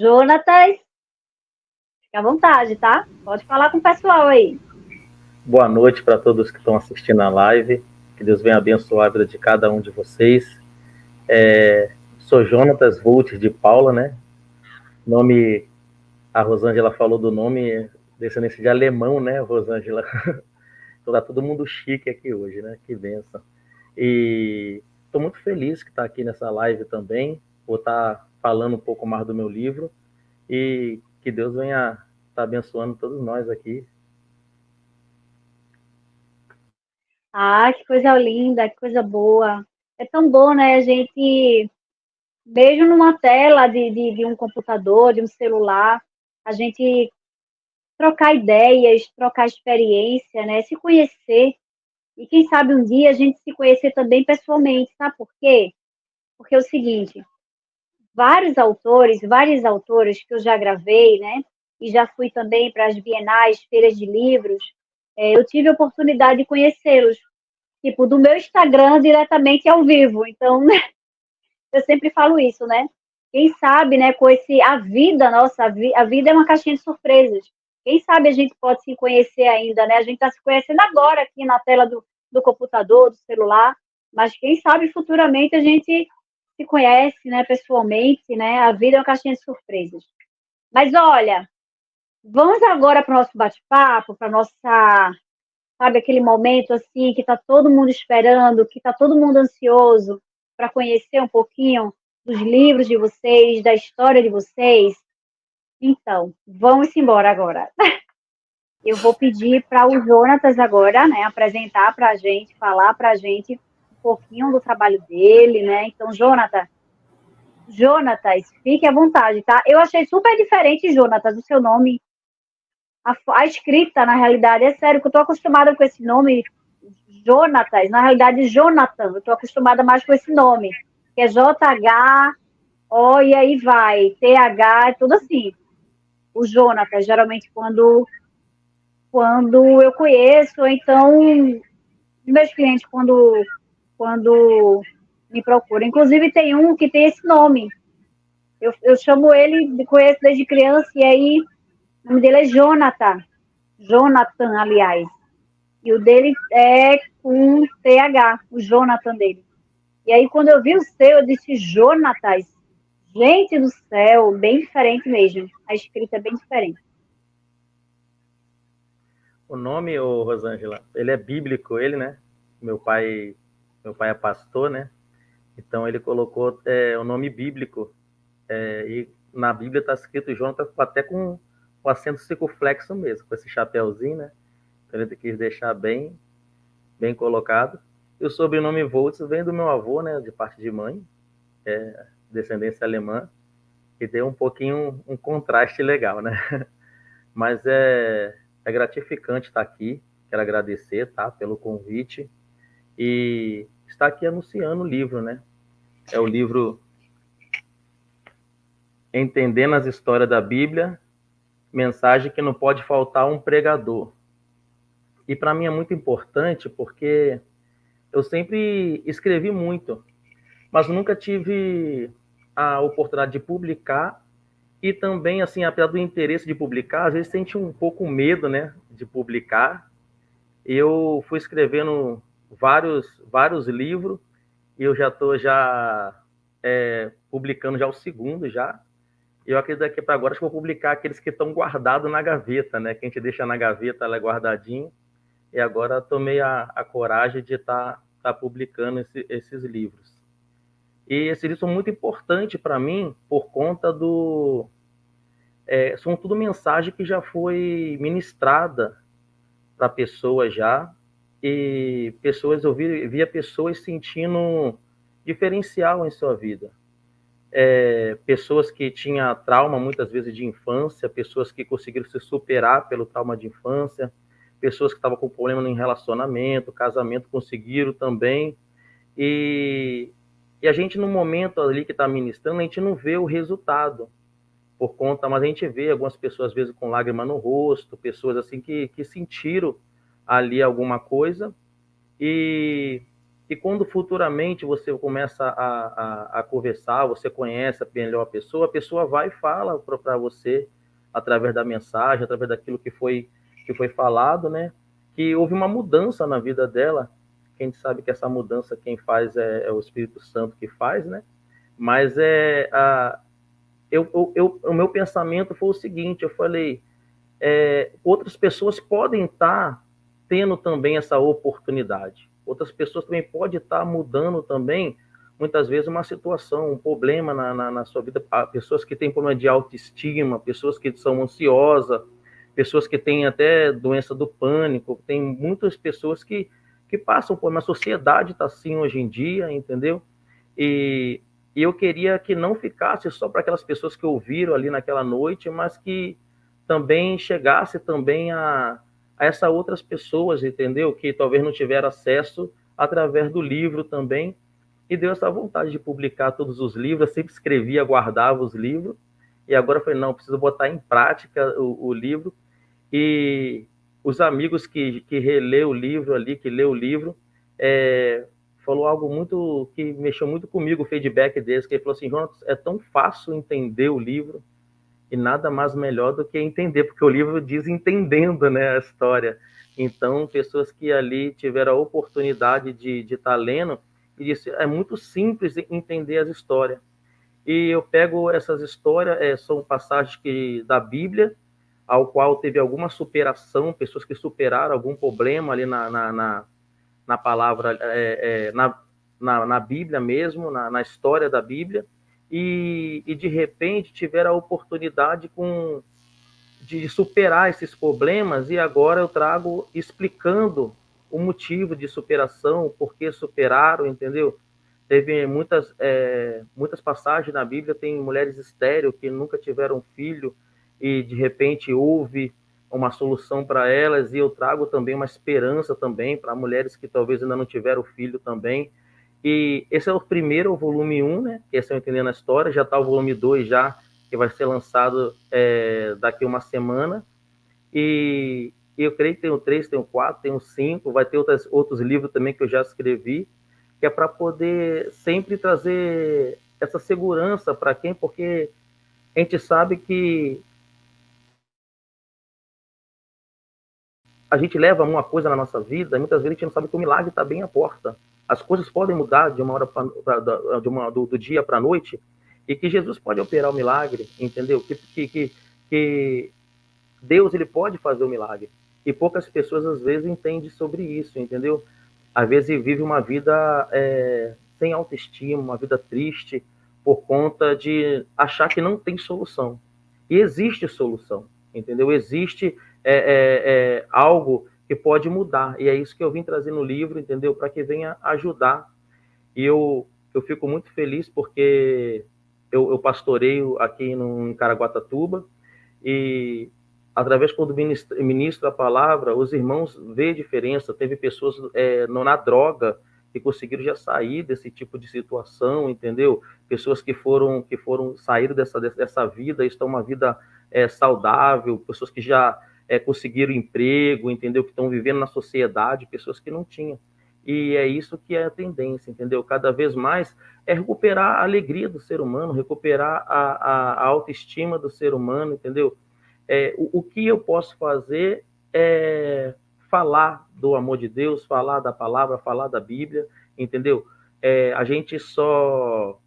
Jonatas, fica à vontade, tá? Pode falar com o pessoal aí. Boa noite para todos que estão assistindo a live. Que Deus venha abençoar a vida de cada um de vocês. Sou Jonatas Volt de Paula, né? Nome, a Rosângela falou do nome, descendência de alemão, né, Rosângela? Então tá todo mundo chique aqui hoje, né? Que benção. E estou muito feliz que está aqui nessa live também. Vou estar falando um pouco mais do meu livro e que Deus venha estar abençoando todos nós aqui. Ah, que coisa linda, que coisa boa. É tão bom, né? A gente, mesmo numa tela de um computador, de um celular, a gente trocar ideias, trocar experiência, né? Se conhecer. E quem sabe um dia a gente se conhecer também pessoalmente, sabe por quê? Porque é o seguinte, vários autores, várias autoras que eu já gravei, né? E já fui também para as bienais, feiras de livros, eu tive a oportunidade de conhecê-los, tipo, do meu Instagram diretamente ao vivo. Então, eu sempre falo isso, né? Quem sabe, né, com esse a vida, nossa, a vida é uma caixinha de surpresas. Quem sabe a gente pode se conhecer ainda, né? A gente está se conhecendo agora aqui na tela do computador, do celular, mas quem sabe futuramente a gente se conhece, né, pessoalmente, né? A vida é uma caixinha de surpresas. Mas olha, vamos agora para o nosso bate-papo, para nossa, sabe, aquele momento assim que está todo mundo esperando, que está todo mundo ansioso para conhecer um pouquinho dos livros de vocês, da história de vocês. Então, vamos embora agora. Eu vou pedir para o Jonatas agora, né, apresentar para a gente, falar para a gente um pouquinho do trabalho dele, né? Então, Jonatas, fique à vontade, tá? Eu achei super diferente, Jonatas, o seu nome. A escrita, na realidade, é sério, que eu estou acostumada com esse nome, Jonatas, na realidade, Jonathan, eu estou acostumada mais com esse nome, que é J-H-O e aí vai, T-H, é tudo assim. O Jonatas, geralmente, quando eu conheço, ou então, meus clientes, quando me procuram. Inclusive, tem um que tem esse nome. Eu chamo ele, conheço desde criança, e aí o nome dele é Jonathan. Jonathan, aliás. E o dele é com TH, o Jonathan dele. E aí, quando eu vi o seu, eu disse, Jonatas, gente do céu, bem diferente mesmo. A escrita é bem diferente. O nome, ô Rosângela, ele é bíblico, ele, né? Meu pai é pastor, né? Então ele colocou o nome bíblico. E na Bíblia está escrito Jonatas até com o acento circunflexo mesmo, com esse chapéuzinho, né? Então ele quis deixar bem colocado. E o sobrenome Voltz vem do meu avô, né? De parte de mãe, descendência alemã, e deu um pouquinho um contraste legal, né? Mas é gratificante estar aqui. Quero agradecer, tá? Pelo convite. E estar aqui anunciando o livro, né? É o livro Entendendo as Histórias da Bíblia, mensagem que não pode faltar um pregador. E para mim é muito importante porque eu sempre escrevi muito, mas nunca tive a oportunidade de publicar e também, assim, apesar do interesse de publicar, às vezes sente um pouco medo, né, de publicar. Eu fui escrevendo vários livros e eu já estou publicando já o segundo já. Eu acredito daqui para agora acho que vou publicar aqueles que estão guardados na gaveta, né? Que a gente deixa na gaveta, ela é guardadinho. E agora tomei a coragem de estar publicando esses livros. E esses livros são muito importantes para mim por conta são tudo mensagem que já foi ministrada para pessoas já. E pessoas, via pessoas sentindo diferencial em sua vida. Pessoas que tinham trauma muitas vezes de infância, pessoas que conseguiram se superar pelo trauma de infância, pessoas que estavam com problema em relacionamento, casamento, conseguiram também. E, e a gente, no momento ali que está ministrando, a gente não vê o resultado por conta, mas a gente vê algumas pessoas, às vezes, com lágrima no rosto, pessoas assim que sentiram ali alguma coisa. E E quando futuramente você começa a conversar, você conhece melhor a pessoa vai e fala para você, através da mensagem, através daquilo que foi falado, né? Que houve uma mudança na vida dela. Que a gente sabe que essa mudança quem faz é o Espírito Santo que faz, né? Mas o meu pensamento foi o seguinte: eu falei, outras pessoas podem estar tendo também essa oportunidade. Outras pessoas também podem estar mudando também, muitas vezes, uma situação, um problema na sua vida. Pessoas que têm problema de autoestima, pessoas que são ansiosas, pessoas que têm até doença do pânico. Tem muitas pessoas que passam por uma sociedade está assim hoje em dia, entendeu? E, e eu queria que não ficasse só para aquelas pessoas que ouviram ali naquela noite, mas que também chegasse também a essas outras pessoas, entendeu? Que talvez não tiveram acesso através do livro também. E deu essa vontade de publicar todos os livros. Eu sempre escrevia, guardava os livros. E agora eu falei, não, preciso botar em prática o livro. E os amigos que relê o livro ali, que lê o livro, falou algo muito que mexeu muito comigo, o feedback deles, que ele falou assim: Jonas, é tão fácil entender o livro e nada mais melhor do que entender, porque o livro diz entendendo, né, a história. Então, pessoas que ali tiveram a oportunidade de estar lendo, e disse, é muito simples entender as histórias. E eu pego essas histórias, são passagens da Bíblia, ao qual teve alguma superação, pessoas que superaram algum problema ali na palavra, na Bíblia mesmo, na história da Bíblia, e de repente tiveram a oportunidade de superar esses problemas, e agora eu trago explicando o motivo de superação, o porquê superaram, entendeu? Teve muitas passagens na Bíblia, tem mulheres estéreis que nunca tiveram filho e de repente houve uma solução para elas, e eu trago também uma esperança também para mulheres que talvez ainda não tiveram filho também. E esse é o primeiro, o volume 1, né? Que é Estão Entendendo a História. Já está o volume 2 já, que vai ser lançado daqui uma semana. E eu creio que tem o 3, tem o 4, tem o 5, vai ter outros livros também que eu já escrevi, que é para poder sempre trazer essa segurança para quem, porque a gente sabe que a gente leva uma coisa na nossa vida, e muitas vezes a gente não sabe que o milagre está bem à porta. As coisas podem mudar de uma hora do dia para a noite, e que Jesus pode operar o milagre, entendeu? Que Deus ele pode fazer o milagre. E poucas pessoas às vezes entendem sobre isso, entendeu? Às vezes vive uma vida sem autoestima, uma vida triste, por conta de achar que não tem solução. E existe solução, entendeu? Existe algo que pode mudar. E é isso que eu vim trazer no livro, entendeu? Para que venha ajudar. E eu fico muito feliz porque eu pastoreio aqui em Caraguatatuba, e através quando ministro a palavra, os irmãos veem a diferença. Teve pessoas na droga que conseguiram já sair desse tipo de situação, entendeu? Pessoas que foram sair dessa vida, estão uma vida saudável, pessoas que já conseguiram emprego, entendeu? Que estão vivendo na sociedade, pessoas que não tinham. E é isso que é a tendência, entendeu? Cada vez mais é recuperar a alegria do ser humano, recuperar a autoestima do ser humano, entendeu? O que eu posso fazer é falar do amor de Deus, falar da palavra, falar da Bíblia, entendeu? A gente só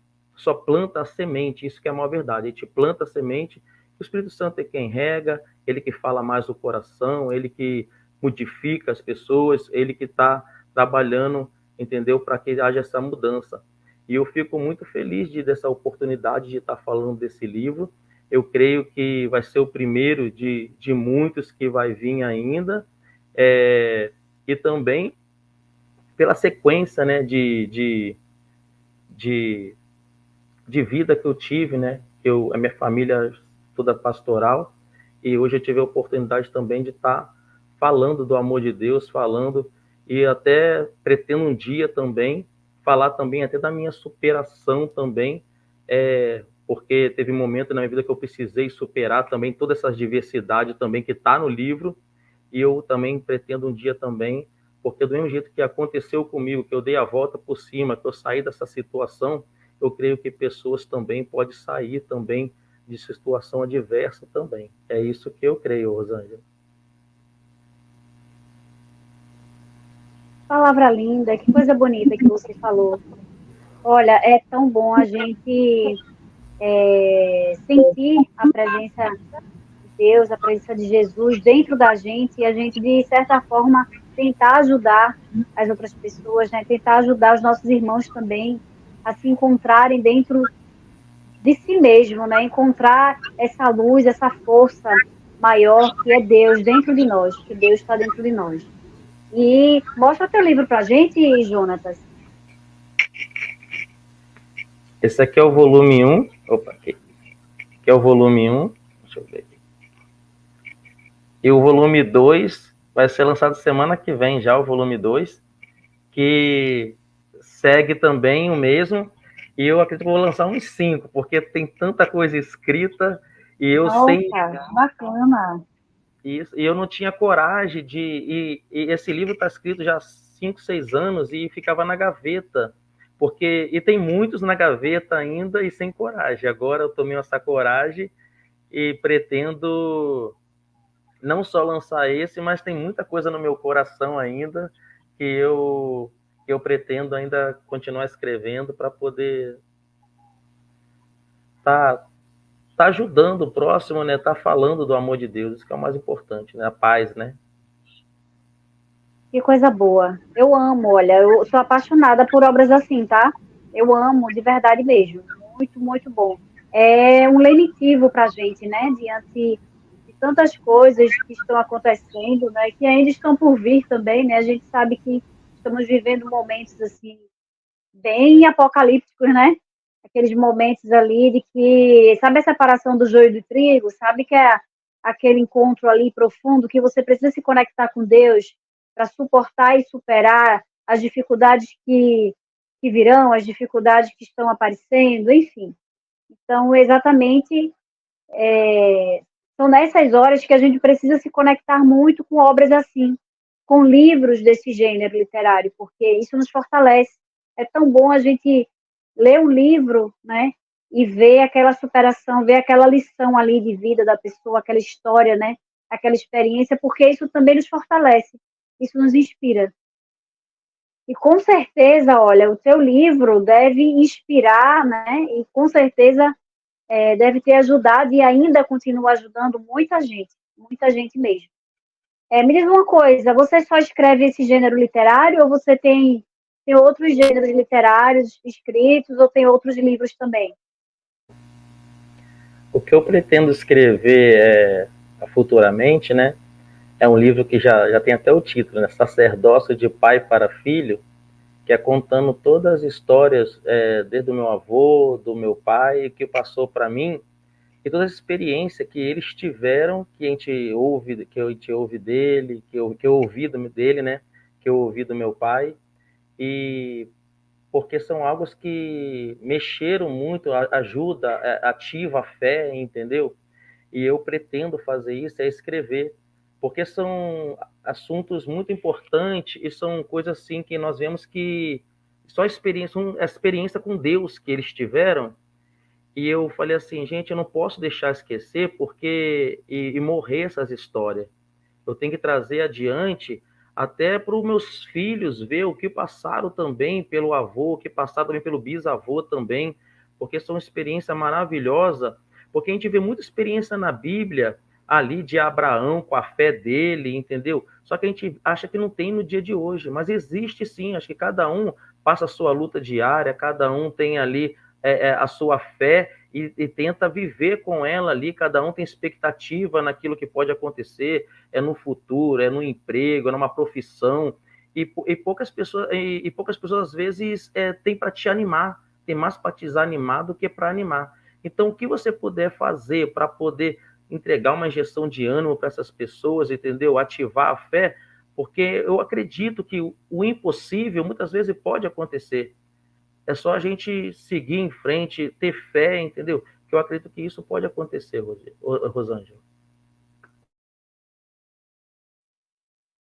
planta a semente, isso que é a maior verdade. A gente planta a semente, o Espírito Santo é quem rega, ele que fala mais do coração, ele que modifica as pessoas, ele que está trabalhando, entendeu? Para que haja essa mudança. E eu fico muito feliz dessa oportunidade de estar falando desse livro. Eu creio que vai ser o primeiro de muitos que vai vir ainda, e também pela sequência, né, de, de vida que eu tive, né, a minha família toda pastoral, e hoje eu tive a oportunidade também de estar falando do amor de Deus, falando, e até pretendo um dia também falar também até da minha superação também, porque teve um momento na minha vida que eu precisei superar também toda essa diversidade também que está no livro, e eu também pretendo um dia também porque do mesmo jeito que aconteceu comigo, que eu dei a volta por cima, que eu saí dessa situação, eu creio que pessoas também podem sair também de situação adversa também. É isso que eu creio, Rosângela. Palavra linda, que coisa bonita que você falou. Olha, é tão bom a gente sentir a presença de Deus, a presença de Jesus dentro da gente e a gente, de certa forma, tentar ajudar as outras pessoas, né? Tentar ajudar os nossos irmãos também a se encontrarem dentro de si mesmo, né? Encontrar essa luz, essa força maior que é Deus dentro de nós, que Deus está dentro de nós. E mostra teu livro para a gente, Jonatas. Esse aqui é o volume 1. Opa, aqui é o volume 1. Deixa eu ver aqui. E o volume 2 vai ser lançado semana que vem já, o volume 2, que segue também o mesmo. E eu acredito que vou lançar uns 5, porque tem tanta coisa escrita e eu sei Nossa, bacana. isso, e eu não tinha coragem de. E esse livro está escrito já há 5, 6 anos e ficava na gaveta. E tem muitos na gaveta ainda e sem coragem. Agora eu tomei essa coragem e pretendo não só lançar esse, mas tem muita coisa no meu coração ainda que eu pretendo ainda continuar escrevendo para poder estar tá ajudando o próximo, né? Tá falando do amor de Deus, isso que é o mais importante, né? A paz, né? Que coisa boa. Eu amo, olha, eu sou apaixonada por obras assim, tá? Eu amo, de verdade mesmo. Muito, muito bom. É um lenitivo para a gente, né? Diante de tantas coisas que estão acontecendo, né? Que ainda estão por vir também, né? A gente sabe que estamos vivendo momentos, assim, bem apocalípticos, né? Aqueles momentos ali de que, sabe a separação do joio do trigo? Sabe que é aquele encontro ali profundo que você precisa se conectar com Deus para suportar e superar as dificuldades que virão, as dificuldades que estão aparecendo, enfim. Então, exatamente, são nessas horas que a gente precisa se conectar muito com obras assim, com livros desse gênero literário, porque isso nos fortalece. É tão bom a gente ler um livro, né, e ver aquela superação, ver aquela lição ali de vida da pessoa, aquela história, né, aquela experiência, porque isso também nos fortalece, isso nos inspira. E com certeza, olha, o teu livro deve inspirar, né, e com certeza deve ter ajudado e ainda continua ajudando muita gente mesmo. Me diz uma coisa, você só escreve esse gênero literário ou você tem outros gêneros literários escritos ou tem outros livros também? O que eu pretendo escrever futuramente, né? É um livro que já tem até o título, né? Sacerdócio de Pai para Filho, que é contando todas as histórias desde o meu avô, do meu pai, que passou para mim, e toda a experiência que eles tiveram, que a gente ouve dele, que eu ouvi dele, né? Que eu ouvi do meu pai, e porque são algo que mexeram muito, ajuda, ativa a fé, entendeu? E eu pretendo fazer isso, é escrever, porque são assuntos muito importantes e são coisas assim que nós vemos que só a experiência com Deus que eles tiveram. E eu falei assim, gente, eu não posso deixar esquecer e morrer essas histórias. Eu tenho que trazer adiante até para os meus filhos ver o que passaram também pelo avô, o que passaram também pelo bisavô também, porque são experiências maravilhosas, porque a gente vê muita experiência na Bíblia ali de Abraão com a fé dele, entendeu? Só que a gente acha que não tem no dia de hoje, mas existe sim, acho que cada um passa a sua luta diária, cada um tem ali a sua fé e tenta viver com ela ali, cada um tem expectativa naquilo que pode acontecer, no futuro, no emprego, numa profissão, e poucas pessoas às vezes têm para te animar, tem mais para te desanimar do que para animar. Então, o que você puder fazer para poder entregar uma injeção de ânimo para essas pessoas, entendeu? Ativar a fé, porque eu acredito que o impossível muitas vezes pode acontecer. É só a gente seguir em frente, ter fé, entendeu? Que eu acredito que isso pode acontecer, Rosângela.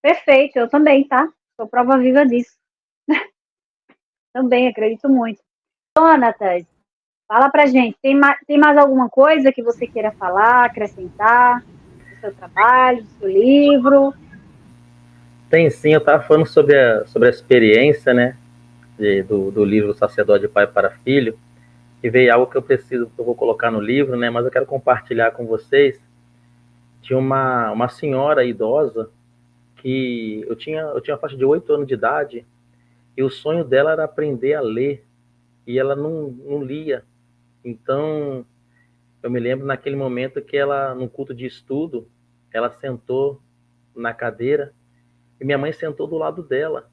Perfeito, eu também, tá? sou prova viva disso. Também acredito muito. Jonatas, fala pra gente, tem mais alguma coisa que você queira falar, acrescentar do seu trabalho, do seu livro? Tem sim, eu estava falando sobre a experiência, né, do livro Sacerdote de Pai para Filho, e veio algo que eu vou colocar no livro, né, mas eu quero compartilhar com vocês de uma senhora idosa que eu tinha faixa de 8 anos de idade, e o sonho dela era aprender a ler, e ela não lia. Então, eu me lembro naquele momento que ela, num culto de estudo, ela sentou na cadeira e minha mãe sentou do lado dela.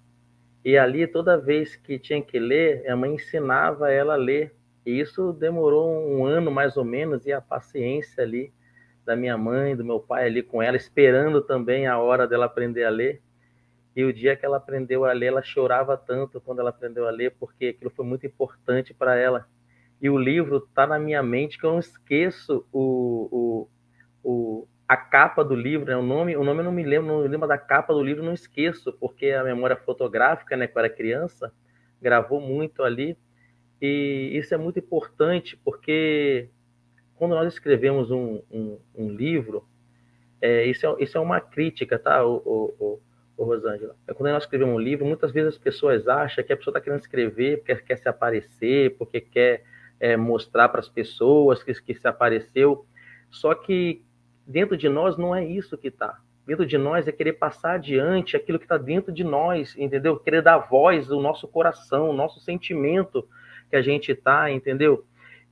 E ali, toda vez que tinha que ler, a mãe ensinava ela a ler. E isso demorou um ano mais ou menos, e a paciência ali da minha mãe, do meu pai ali com ela, esperando também a hora dela aprender a ler. E o dia que ela aprendeu a ler, ela chorava tanto quando ela aprendeu a ler, porque aquilo foi muito importante para ela. E o livro está na minha mente, que eu não esqueço a capa do livro, né? O nome eu não me lembro da capa do livro, não esqueço, porque a memória fotográfica, né, quando era criança, gravou muito ali. E isso é muito importante, porque quando nós escrevemos um livro, isso é uma crítica, tá, o Rosângela? Quando nós escrevemos um livro, muitas vezes as pessoas acham que a pessoa está querendo escrever porque quer se aparecer, porque quer mostrar para as pessoas que se apareceu. Só que dentro de nós não é isso que está. Dentro de nós é querer passar adiante aquilo que está dentro de nós, entendeu? Querer dar voz ao nosso coração, ao nosso sentimento que a gente está, entendeu?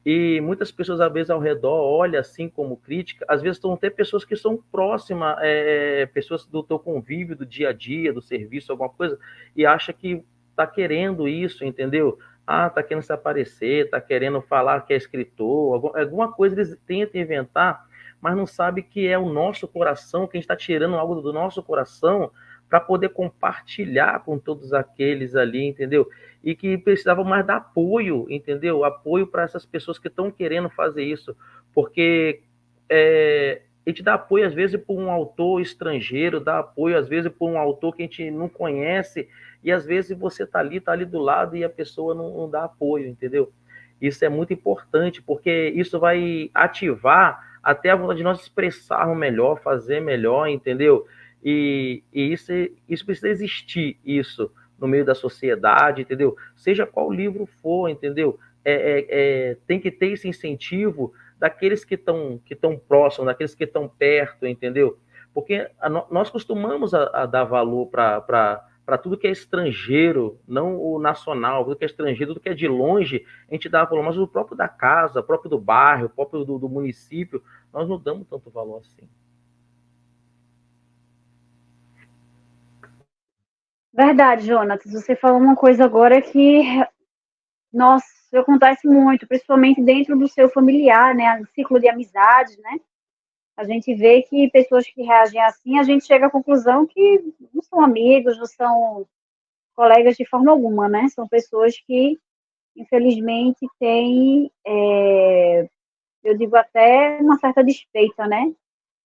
E muitas pessoas, às vezes, ao redor, olham assim como crítica. Às vezes, estão até pessoas que são próximas, pessoas do teu convívio, do dia a dia, do serviço, alguma coisa, e acha que está querendo isso, entendeu? Ah, está querendo se aparecer, está querendo falar que é escritor, alguma coisa eles tentam inventar, mas não sabe que é o nosso coração, que a gente está tirando algo do nosso coração para poder compartilhar com todos aqueles ali, entendeu? E que precisavam mais dar apoio, entendeu? Apoio para essas pessoas que estão querendo fazer isso, porque a gente dá apoio às vezes por um autor estrangeiro, dá apoio às vezes por um autor que a gente não conhece, e às vezes você tá ali do lado e a pessoa não dá apoio, entendeu? Isso é muito importante, porque isso vai ativar até a vontade de nós expressarmos melhor, fazer melhor, entendeu? E isso precisa existir, isso, no meio da sociedade, entendeu? Seja qual livro for, entendeu? Tem que ter esse incentivo daqueles que estão próximos, daqueles que estão perto, entendeu? Porque nós costumamos a dar valor para tudo que é estrangeiro, não o nacional, tudo que é estrangeiro, tudo que é de longe, a gente dá valor, mas o próprio da casa, o próprio do bairro, o próprio do município, nós não damos tanto valor assim. Verdade, Jonatas, você falou uma coisa agora que, nossa, acontece muito, principalmente dentro do seu familiar, né, ciclo de amizades, né? A gente vê que pessoas que reagem assim, a gente chega à conclusão que não são amigos, não são colegas de forma alguma, né? São pessoas que, infelizmente, têm, eu digo até uma certa despeita, né,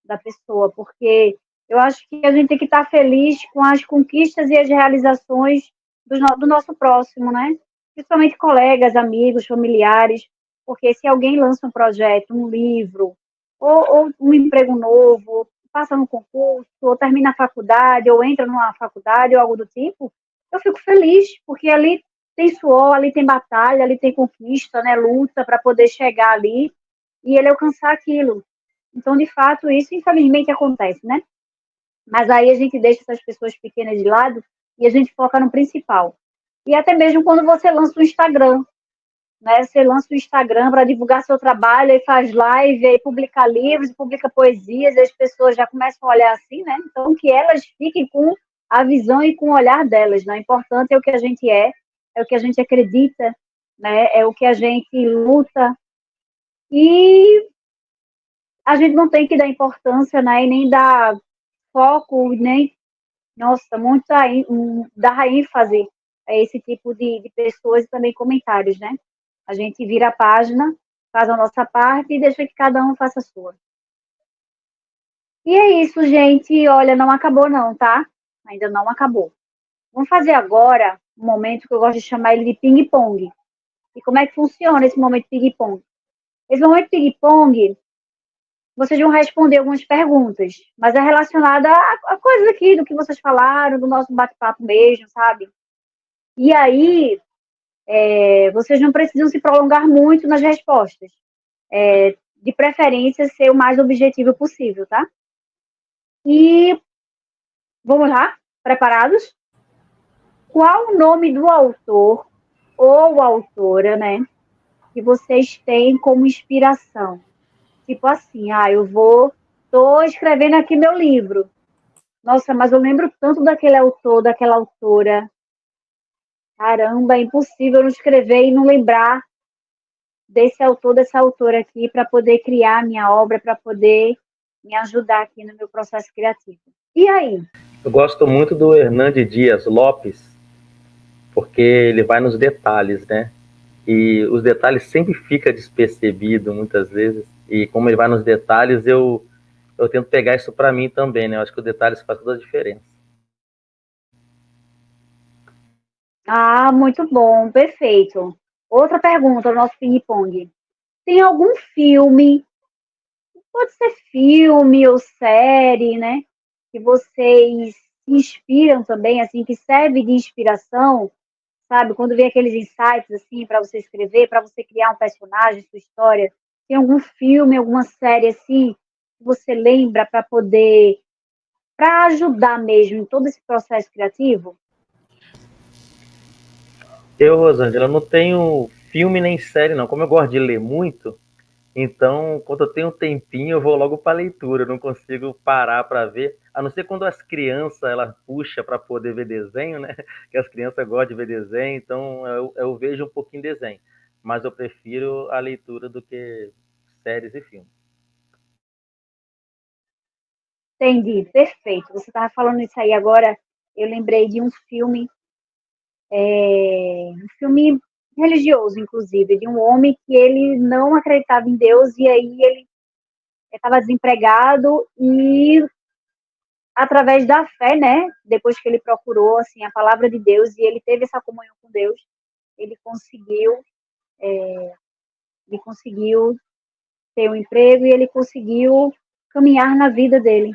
da pessoa, porque eu acho que a gente tem que estar feliz com as conquistas e as realizações do nosso próximo, né? Principalmente colegas, amigos, familiares, porque se alguém lança um projeto, um livro, ou um emprego novo, passa no concurso, ou termina a faculdade, ou entra numa faculdade, ou algo do tipo, eu fico feliz, porque ali tem suor, ali tem batalha, ali tem conquista, né, luta para poder chegar ali e ele alcançar aquilo. Então, de fato, isso infelizmente acontece, né? Mas aí a gente deixa essas pessoas pequenas de lado e a gente foca no principal. E até mesmo quando você lança o Instagram, né? Você lança o Instagram para divulgar seu trabalho e faz live, e publica livros, publica poesias, e as pessoas já começam a olhar assim, né? Então, que elas fiquem com a visão e com o olhar delas, né? O importante é o que a gente é o que a gente acredita, né? É o que a gente luta. E a gente não tem que dar importância, né? E nem dar foco, nem, nossa, muito dar ênfase a esse tipo de pessoas e também comentários, né? A gente vira a página, faz a nossa parte e deixa que cada um faça a sua. E é isso, gente. Olha, não acabou não, tá? Ainda não acabou. Vamos fazer agora um momento que eu gosto de chamar ele de ping-pong. E como é que funciona esse momento de ping-pong? Esse momento de ping-pong, vocês vão responder algumas perguntas, mas é relacionada a coisas aqui do que vocês falaram, do nosso bate-papo mesmo, sabe? E aí, vocês não precisam se prolongar muito nas respostas. De preferência, ser o mais objetivo possível, tá? E vamos lá? Preparados? Qual o nome do autor ou autora, né, que vocês têm como inspiração? Tipo assim, tô escrevendo aqui meu livro. Nossa, mas eu lembro tanto daquele autor, daquela autora. Caramba, é impossível não escrever e não lembrar desse autor, dessa autora aqui, para poder criar minha obra, para poder me ajudar aqui no meu processo criativo. E aí? Eu gosto muito do Hernande Dias Lopes, porque ele vai nos detalhes, né? E os detalhes sempre fica despercebido muitas vezes. E como ele vai nos detalhes, eu tento pegar isso para mim também, né? Eu acho que o detalhes faz toda a diferença. Ah, muito bom, perfeito. Outra pergunta, o nosso ping-pong. Tem algum filme, pode ser filme ou série, né? Que vocês se inspiram também, assim, que serve de inspiração, sabe? Quando vem aqueles insights, assim, para você escrever, para você criar um personagem, sua história. Tem algum filme, alguma série, assim, que você lembra para poder, para ajudar mesmo em todo esse processo criativo? Eu, Rosângela, não tenho filme nem série, não. Como eu gosto de ler muito, então, quando eu tenho um tempinho, eu vou logo para a leitura. Eu não consigo parar para ver. A não ser quando as crianças ela puxa para poder ver desenho, né? Que as crianças gostam de ver desenho, então eu vejo um pouquinho de desenho. Mas eu prefiro a leitura do que séries e filmes. Entendi, perfeito. Você estava falando isso aí agora, eu lembrei de um filme religioso, inclusive, de um homem que ele não acreditava em Deus e aí ele estava desempregado e através da fé, né, depois que ele procurou assim a palavra de Deus e ele teve essa comunhão com Deus, ele conseguiu, ele conseguiu ter um emprego e ele conseguiu caminhar na vida dele.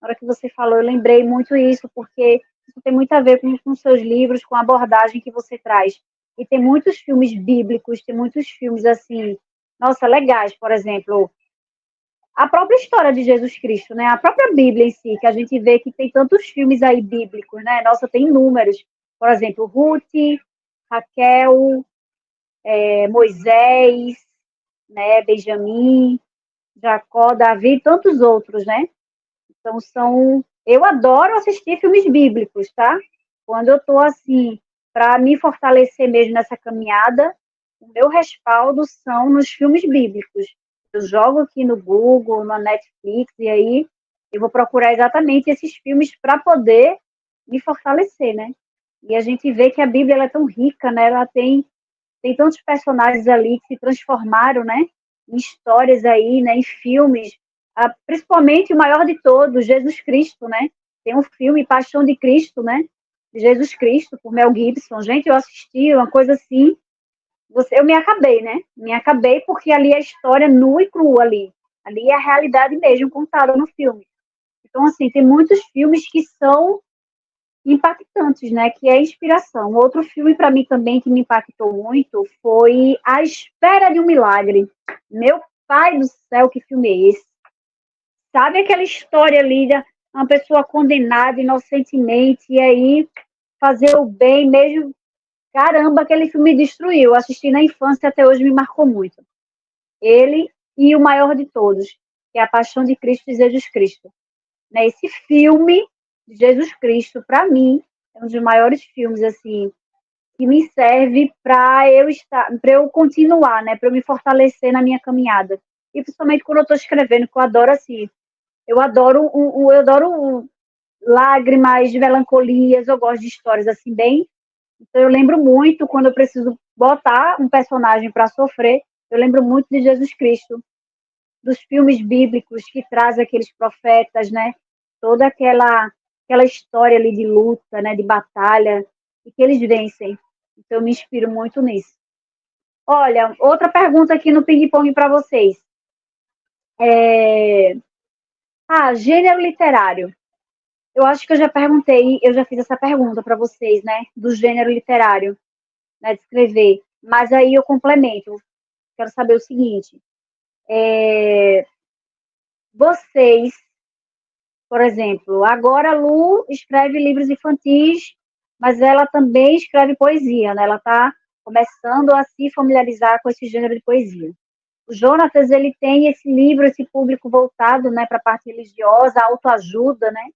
Na hora que você falou, eu lembrei muito isso, porque isso tem muito a ver com seus livros, com a abordagem que você traz. E tem muitos filmes bíblicos, tem muitos filmes assim, nossa, legais, por exemplo, a própria história de Jesus Cristo, né? A própria Bíblia em si, que a gente vê que tem tantos filmes aí bíblicos, né? Nossa, tem inúmeros. Por exemplo, Ruth, Raquel, Moisés, né? Benjamim, Jacó, Davi, e tantos outros, né? Então eu adoro assistir filmes bíblicos, tá? Quando eu tô assim, para me fortalecer mesmo nessa caminhada, o meu respaldo são nos filmes bíblicos. Eu jogo aqui no Google, na Netflix, e aí eu vou procurar exatamente esses filmes para poder me fortalecer, né? E a gente vê que a Bíblia ela é tão rica, né? Ela tem tantos personagens ali que se transformaram, né? Em histórias aí, né? Em filmes. Principalmente o maior de todos, Jesus Cristo, né? Tem um filme Paixão de Cristo, né? De Jesus Cristo, por Mel Gibson. Gente, eu assisti uma coisa assim. Eu me acabei, né? Me acabei porque ali é a história nua e crua ali. Ali é a realidade mesmo contada no filme. Então, assim, tem muitos filmes que são impactantes, né? Que é inspiração. Outro filme para mim também que me impactou muito foi A Espera de um Milagre. Meu pai do céu, que filme é esse? Sabe aquela história ali de uma pessoa condenada inocentemente e aí fazer o bem mesmo? Caramba, aquele filme me destruiu. Eu assisti na infância e até hoje me marcou muito. Ele e o maior de todos, que é A Paixão de Cristo e Jesus Cristo. Né? Esse filme de Jesus Cristo, para mim, é um dos maiores filmes assim que me serve para eu continuar, né? Para eu me fortalecer na minha caminhada. E principalmente quando eu estou escrevendo, que eu adoro assim. Eu adoro lágrimas, melancolias, eu gosto de histórias assim bem. Então eu lembro muito quando eu preciso botar um personagem para sofrer, eu lembro muito de Jesus Cristo, dos filmes bíblicos que traz aqueles profetas, né? Toda aquela aquela história ali de luta, né, de batalha, e que eles vencem. Então, eu me inspiro muito nisso. Olha, outra pergunta aqui no ping-pong para vocês. Gênero literário. Eu acho que eu já perguntei, eu já fiz essa pergunta para vocês, né, do gênero literário, né, de escrever. Mas aí eu complemento. Quero saber o seguinte: vocês, por exemplo, agora a Lu escreve livros infantis, mas ela também escreve poesia, né? Ela está começando a se familiarizar com esse gênero de poesia. O Jonatas, ele tem esse livro, esse público voltado, né, para a parte religiosa, autoajuda, né?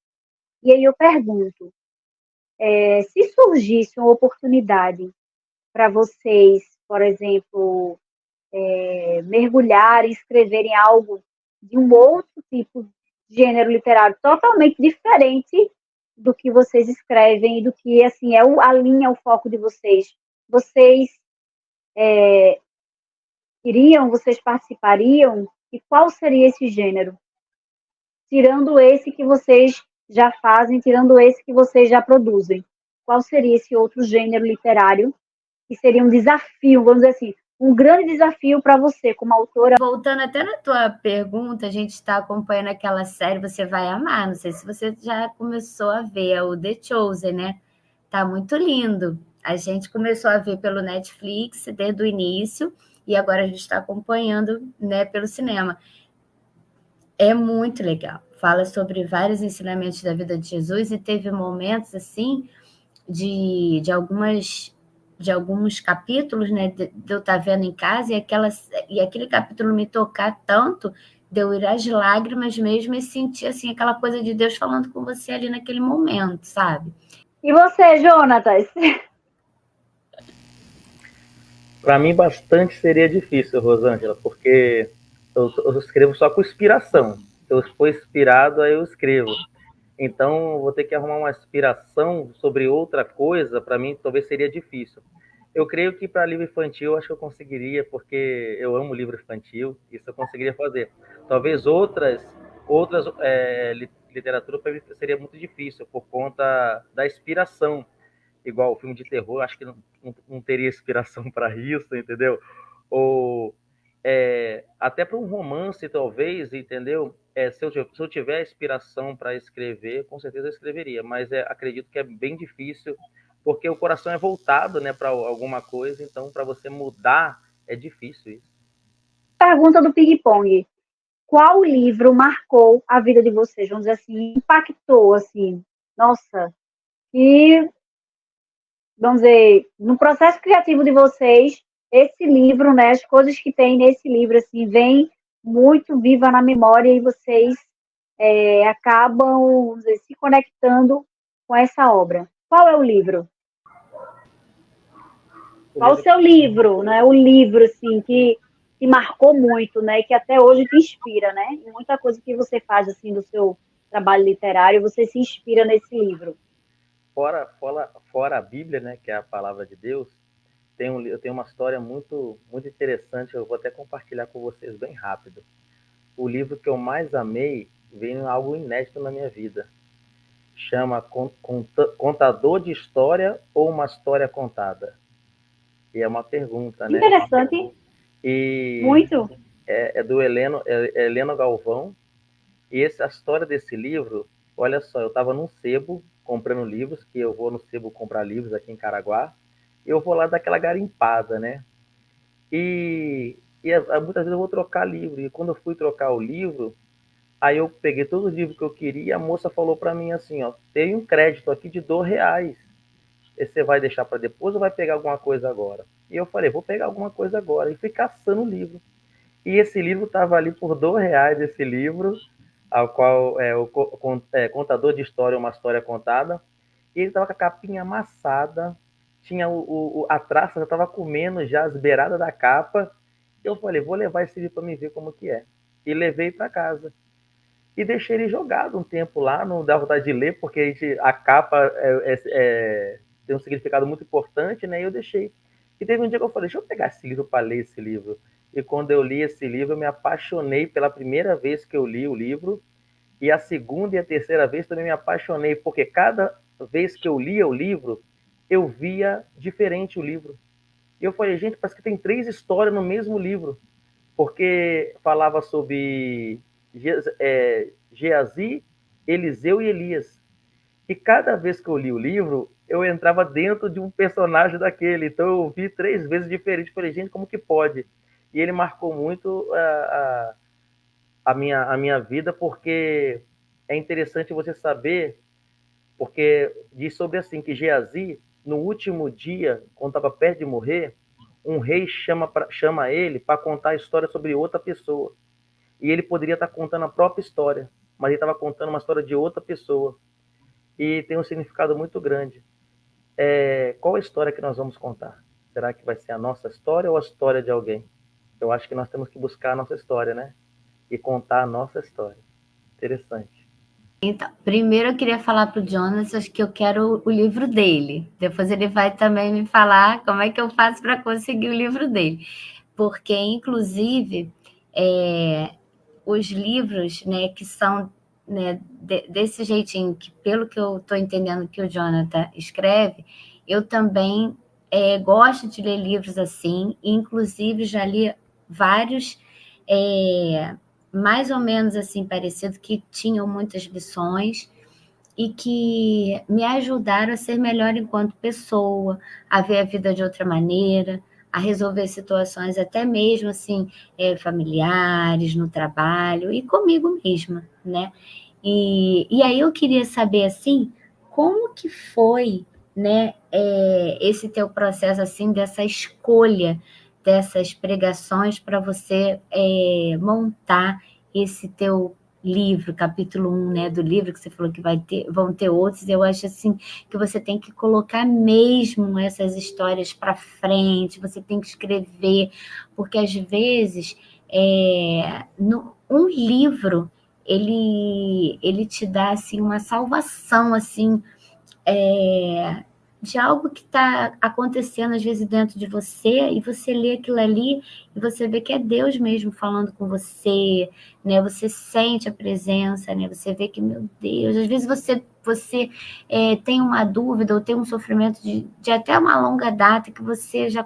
E aí eu pergunto, se surgisse uma oportunidade para vocês, por exemplo, mergulharem, escreverem algo de um outro tipo de gênero literário totalmente diferente do que vocês escrevem e do que assim a linha, o foco de vocês. Vocês iriam, vocês participariam? E qual seria esse gênero? Tirando esse que vocês já fazem, tirando esse que vocês já produzem. Qual seria esse outro gênero literário que seria um desafio, vamos dizer assim, um grande desafio para você, como autora? Voltando até na tua pergunta, a gente está acompanhando aquela série, você vai amar. Não sei se você já começou a ver, é o The Chosen, né? Tá muito lindo. A gente começou a ver pelo Netflix desde o início e agora a gente está acompanhando, né, pelo cinema. É muito legal. Fala sobre vários ensinamentos da vida de Jesus e teve momentos assim de alguns capítulos, né, de eu estar vendo em casa e aquele capítulo me tocar tanto, de eu ir às lágrimas mesmo e sentir assim aquela coisa de Deus falando com você ali naquele momento, sabe? E você, Jonatas? Para mim, bastante seria difícil, Rosângela, porque eu escrevo só com inspiração. Se eu for inspirado, aí eu escrevo. Então, vou ter que arrumar uma inspiração sobre outra coisa, para mim, talvez seria difícil. Eu creio que para livro infantil, eu acho que eu conseguiria, porque eu amo livro infantil, isso eu conseguiria fazer. Talvez outras literatura para mim seria muito difícil, por conta da inspiração. Igual o filme de terror, acho que não teria inspiração para isso, entendeu? Ou até para um romance, talvez, entendeu? Se eu tiver inspiração para escrever, com certeza eu escreveria, mas acredito que é bem difícil, porque o coração é voltado, né, para alguma coisa, então para você mudar é difícil isso. Pergunta do ping-pong. Qual livro marcou a vida de vocês? Vamos dizer assim, impactou, assim, nossa, e, vamos dizer, no processo criativo de vocês, esse livro, né, as coisas que tem nesse livro, assim, vem muito viva na memória e vocês acabam, vamos dizer, se conectando com essa obra. Qual é o livro? Qual o seu livro, né? O livro, assim, que marcou muito, né? Que até hoje te inspira, né? E muita coisa que você faz, assim, do seu trabalho literário, você se inspira nesse livro. Fora a Bíblia, né, que é a palavra de Deus, eu tenho uma história muito, muito interessante, eu vou até compartilhar com vocês bem rápido. O livro que eu mais amei veio algo inédito na minha vida. Chama Contador de História ou Uma História Contada? E é uma pergunta, né? Interessante. E Muito. é do Heleno Galvão. E a história desse livro, olha só, eu estava num sebo comprando livros, que eu vou no sebo comprar livros aqui em Caraguá, e eu vou lá dar aquela garimpada, né? E muitas vezes eu vou trocar livro, e quando eu fui trocar o livro, aí eu peguei todos os livros que eu queria, e a moça falou para mim assim, ó, tem um crédito aqui de R$ 2. Você vai deixar para depois ou vai pegar alguma coisa agora? E eu falei, vou pegar alguma coisa agora. E fui caçando o livro. E esse livro estava ali por R$ 2, esse livro, ao qual é o Contador de História, uma História Contada. E ele estava com a capinha amassada, tinha a traça já estava comendo já as beiradas da capa. E eu falei, vou levar esse livro para me ver como que é. E levei para casa. E deixei ele jogado um tempo lá, não dá vontade de ler, porque a capa tem um significado muito importante, né? E eu deixei. E teve um dia que eu falei, deixa eu pegar esse livro para ler esse livro. E quando eu li esse livro, eu me apaixonei pela primeira vez que eu li o livro. E a segunda e a terceira vez também me apaixonei, porque cada vez que eu lia o livro, eu via diferente o livro. E eu falei, gente, parece que tem 3 histórias no mesmo livro, porque falava sobre Geazi, Eliseu e Elias. E cada vez que eu li o livro, eu entrava dentro de um personagem daquele. Então eu vi 3 vezes diferente. Falei, gente, como que pode? E ele marcou muito a minha vida, porque é interessante você saber, porque diz sobre assim, que Geazi, no último dia, quando estava perto de morrer, um rei chama ele para contar a história sobre outra pessoa. E ele poderia estar contando a própria história, mas ele estava contando uma história de outra pessoa. E tem um significado muito grande. Qual a história que nós vamos contar? Será que vai ser a nossa história ou a história de alguém? Eu acho que nós temos que buscar a nossa história, né? E contar a nossa história. Interessante. Então, primeiro eu queria falar para o Jonas que eu quero o livro dele. Depois ele vai também me falar como é que eu faço para conseguir o livro dele. Porque, inclusive, os livros, né, que são, né, desse jeitinho, que pelo que eu estou entendendo que o Jonathan escreve, eu também gosto de ler livros assim, e inclusive já li vários mais ou menos assim parecidos, que tinham muitas lições e que me ajudaram a ser melhor enquanto pessoa, a ver a vida de outra maneira, a resolver situações até mesmo assim, familiares, no trabalho e comigo mesma, né? E aí eu queria saber assim, como que foi, né, esse teu processo assim dessa escolha dessas pregações para você montar esse teu livro, capítulo 1, né, do livro que você falou que vão ter outros. Eu acho assim que você tem que colocar mesmo essas histórias para frente, você tem que escrever, porque às vezes um livro ele te dá assim uma salvação assim, de algo que está acontecendo às vezes dentro de você, e você lê aquilo ali e você vê que é Deus mesmo falando com você, né? Você sente a presença, né? Você vê que, meu Deus, às vezes você tem uma dúvida ou tem um sofrimento de até uma longa data que você já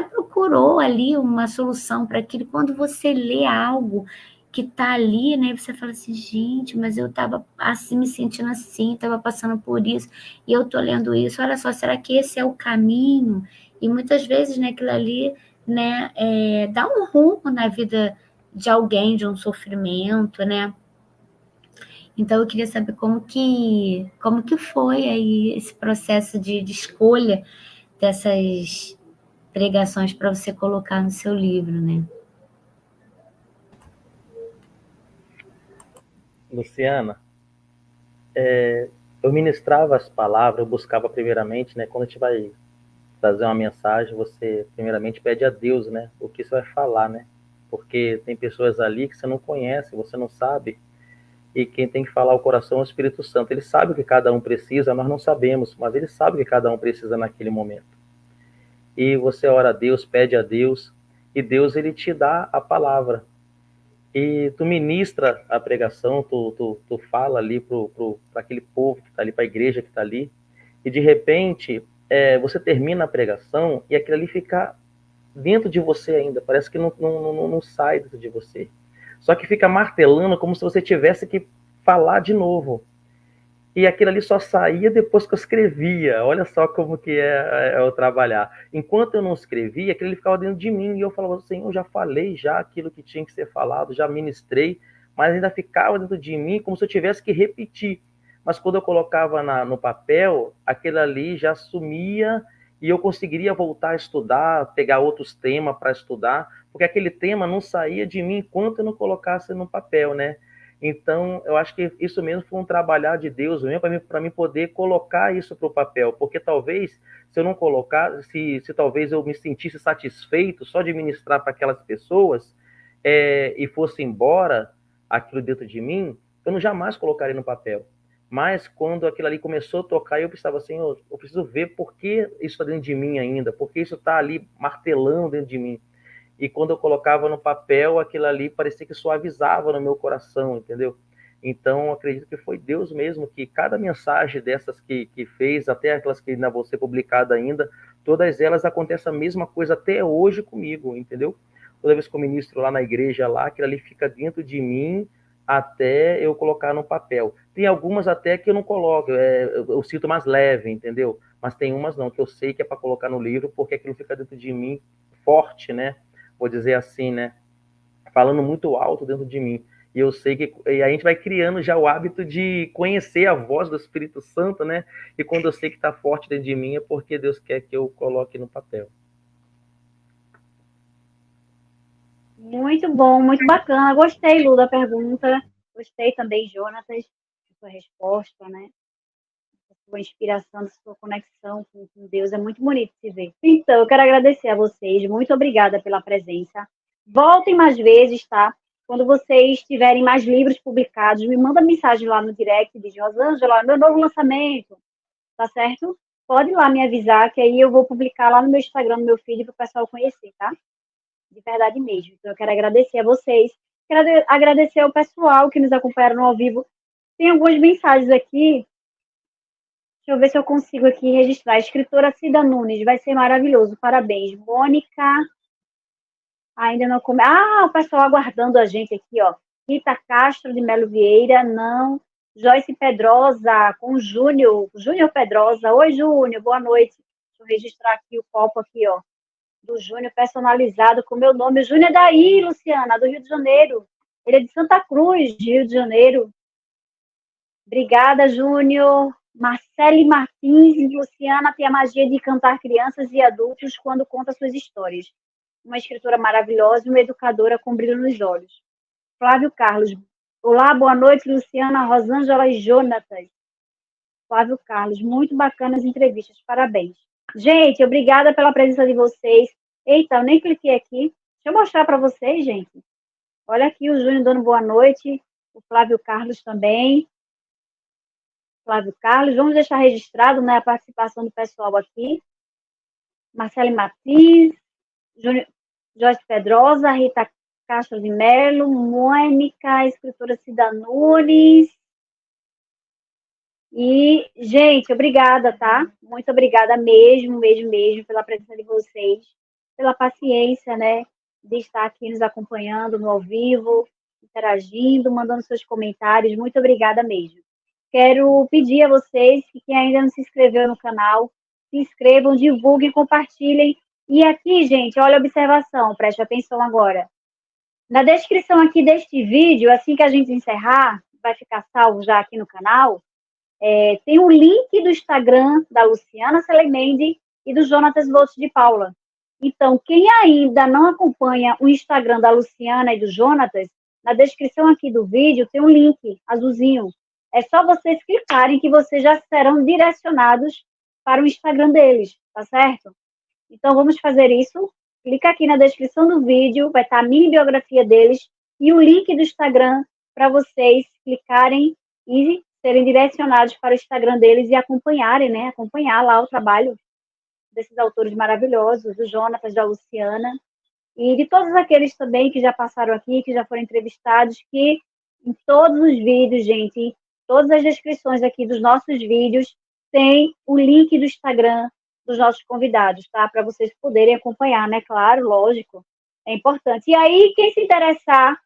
procurou ali uma solução para aquilo. Quando você lê algo que está ali, né? Você fala assim, gente, mas eu estava assim, me sentindo assim, estava passando por isso, e eu tô lendo isso, olha só, será que esse é o caminho? E muitas vezes, né, aquilo ali, né, dá um rumo na vida de alguém, de um sofrimento, né? Então eu queria saber como que foi aí esse processo de escolha dessas pregações para você colocar no seu livro, né? Luciana, eu ministrava as palavras, eu buscava primeiramente, né? Quando a gente vai trazer uma mensagem, você primeiramente pede a Deus, né? O que você vai falar, né? Porque tem pessoas ali que você não conhece, você não sabe, e quem tem que falar o coração é o Espírito Santo. Ele sabe o que cada um precisa, nós não sabemos, mas ele sabe o que cada um precisa naquele momento. E você ora a Deus, pede a Deus, e Deus ele te dá a palavra. E tu ministra a pregação, tu fala ali para aquele povo que está ali, para a igreja que está ali, e de repente você termina a pregação e aquilo ali fica dentro de você ainda, parece que não sai dentro de você. Só que fica martelando como se você tivesse que falar de novo. E aquilo ali só saía depois que eu escrevia. Olha só como que é eu trabalhar. Enquanto eu não escrevia, aquilo ali ficava dentro de mim. E eu falava assim, eu já falei já aquilo que tinha que ser falado, já ministrei, mas ainda ficava dentro de mim como se eu tivesse que repetir. Mas quando eu colocava no papel, aquilo ali já sumia e eu conseguiria voltar a estudar, pegar outros temas para estudar, porque aquele tema não saía de mim enquanto eu não colocasse no papel, né? Então, eu acho que isso mesmo foi um trabalhar de Deus mesmo para mim poder colocar isso para o papel, porque talvez, se eu não colocar, se talvez eu me sentisse satisfeito só de ministrar para aquelas pessoas e fosse embora aquilo dentro de mim, eu não jamais colocaria no papel. Mas quando aquilo ali começou a tocar, eu pensava assim, eu preciso ver por que isso está dentro de mim ainda, por que isso está ali martelando dentro de mim. E quando eu colocava no papel, aquilo ali parecia que suavizava no meu coração, entendeu? Então, acredito que foi Deus mesmo que cada mensagem dessas que fez, até aquelas que ainda vão ser publicadas ainda, todas elas acontecem a mesma coisa até hoje comigo, entendeu? Toda vez que eu ministro lá na igreja, lá, aquilo ali fica dentro de mim até eu colocar no papel. Tem algumas até que eu não coloco, eu sinto mais leve, entendeu? Mas tem umas não, que eu sei que é para colocar no livro, porque aquilo fica dentro de mim forte, né? Vou dizer assim, né? Falando muito alto dentro de mim. E eu sei que e a gente vai criando já o hábito de conhecer a voz do Espírito Santo, né? E quando eu sei que está forte dentro de mim, é porque Deus quer que eu coloque no papel. Muito bom, muito bacana. Gostei, Lu, da pergunta. Gostei também, Jonatas, da sua resposta, né? Da sua inspiração, da sua conexão com Deus. É muito bonito se ver. Então, eu quero agradecer a vocês. Muito obrigada pela presença. Voltem mais vezes, tá? Quando vocês tiverem mais livros publicados, me manda mensagem lá no direct, diz, Rosângela, meu novo lançamento, tá certo? Pode ir lá me avisar, que aí eu vou publicar lá no meu Instagram, no meu feed, para o pessoal conhecer, tá? De verdade mesmo. Então, eu quero agradecer a vocês. Quero agradecer ao pessoal que nos acompanharam no ao vivo. Tem algumas mensagens aqui. Deixa eu ver se eu consigo aqui registrar. Escritora Cida Nunes, vai ser maravilhoso. Parabéns. Mônica, ainda não come. Ah, o pessoal aguardando a gente aqui, ó. Rita Castro de Melo Vieira, não. Joyce Pedrosa, com o Júnior. Júnior Pedrosa. Oi, Júnior, boa noite. Deixa eu registrar aqui o copo aqui, ó. Do Júnior personalizado com o meu nome. O Júnior é daí, Luciana, do Rio de Janeiro. Ele é de Santa Cruz, de Rio de Janeiro. Obrigada, Júnior. Marcele Martins, Luciana tem a magia de encantar crianças e adultos quando conta suas histórias. Uma escritora maravilhosa e uma educadora com brilho nos olhos. Flávio Carlos. Olá, boa noite, Luciana, Rosângela e Jonatas. Flávio Carlos, muito bacanas as entrevistas, parabéns. Gente, obrigada pela presença de vocês. Eita, eu nem cliquei aqui. Deixa eu mostrar para vocês, gente. Olha aqui o Júnior dando boa noite. O Flávio Carlos também. Flávio Carlos, vamos deixar registrado, né, a participação do pessoal aqui. Marcele Martins, Júnior, Joyce Pedrosa, Rita Castro de Melo, Mônica, escritora Cida Nunes. E, gente, obrigada, tá? Muito obrigada mesmo, mesmo, mesmo, pela presença de vocês, pela paciência, né, de estar aqui nos acompanhando no ao vivo, interagindo, mandando seus comentários. Muito obrigada mesmo. Quero pedir a vocês que quem ainda não se inscreveu no canal, se inscrevam, divulguem, compartilhem. E aqui, gente, olha a observação, preste atenção agora. Na descrição aqui deste vídeo, assim que a gente encerrar, vai ficar salvo já aqui no canal, tem um link do Instagram da Luciana Selemendi e do Jonatas Volts de Paula. Então, quem ainda não acompanha o Instagram da Luciana e do Jonatas, na descrição aqui do vídeo tem um link azulzinho. É só vocês clicarem que vocês já serão direcionados para o Instagram deles, tá certo? Então, vamos fazer isso. Clica aqui na descrição do vídeo, vai estar a mini biografia deles e o link do Instagram para vocês clicarem e serem direcionados para o Instagram deles e acompanharem, né? Acompanhar lá o trabalho desses autores maravilhosos, do Jonatas, da Luciana, e de todos aqueles também que já passaram aqui, que já foram entrevistados, que em todos os vídeos, gente, todas as descrições aqui dos nossos vídeos, tem o link do Instagram dos nossos convidados, tá? Para vocês poderem acompanhar, né? Claro, lógico, é importante. E aí, quem se interessar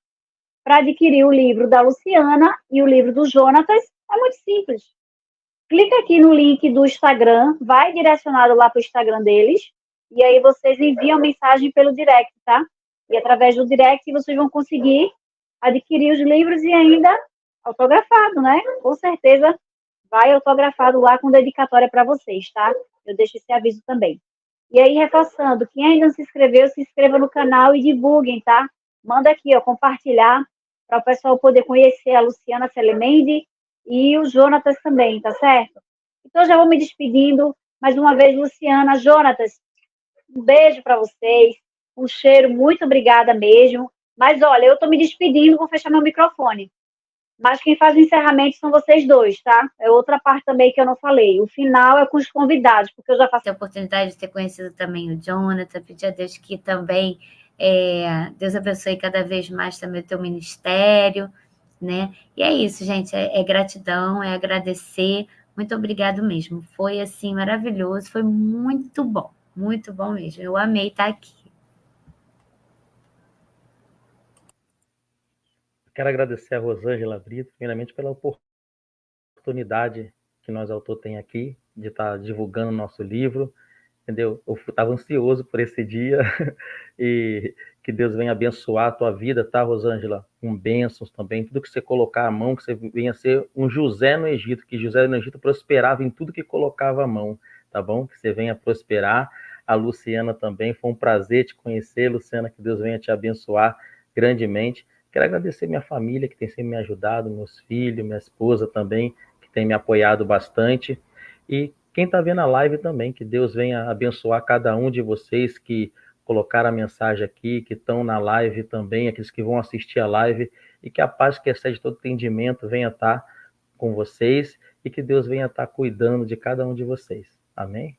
para adquirir o livro da Luciana e o livro do Jonatas, é muito simples. Clica aqui no link do Instagram, vai direcionado lá para o Instagram deles, e aí vocês enviam mensagem pelo direct, tá? E através do direct vocês vão conseguir adquirir os livros e ainda autografado, né? Com certeza vai autografado lá com dedicatória para vocês, tá? Eu deixo esse aviso também. E aí, reforçando, quem ainda não se inscreveu, se inscreva no canal e divulguem, tá? Manda aqui, ó, compartilhar, para o pessoal poder conhecer a Luciana Selemendi e o Jonatas também, tá certo? Então, já vou me despedindo. Mais uma vez, Luciana, Jonatas, um beijo para vocês, um cheiro, muito obrigada mesmo. Mas, olha, eu estou me despedindo, vou fechar meu microfone. Mas quem faz o encerramento são vocês dois, tá? É outra parte também que eu não falei. O final é com os convidados, porque eu já faço a oportunidade de ter conhecido também o Jonathan, pedir a Deus que também Deus abençoe cada vez mais também o teu ministério, né? E é isso, gente, é gratidão, é agradecer. Muito obrigado mesmo. Foi assim maravilhoso, foi muito bom mesmo. Eu amei estar aqui. Quero agradecer a Rosângela Brito, primeiramente pela oportunidade que nós, autor, tem aqui de estar divulgando o nosso livro, entendeu? Eu estava ansioso por esse dia e que Deus venha abençoar a tua vida, tá, Rosângela? Com bênçãos também, tudo que você colocar a mão, que você venha ser um José no Egito, que José no Egito prosperava em tudo que colocava a mão, tá bom? Que você venha prosperar. A Luciana também, foi um prazer te conhecer, Luciana, que Deus venha te abençoar grandemente. Quero agradecer minha família, que tem sempre me ajudado, meus filhos, minha esposa também, que tem me apoiado bastante. E quem está vendo a live também, que Deus venha abençoar cada um de vocês que colocaram a mensagem aqui, que estão na live também, aqueles que vão assistir a live, e que a paz que excede todo entendimento venha estar com vocês e que Deus venha estar cuidando de cada um de vocês. Amém?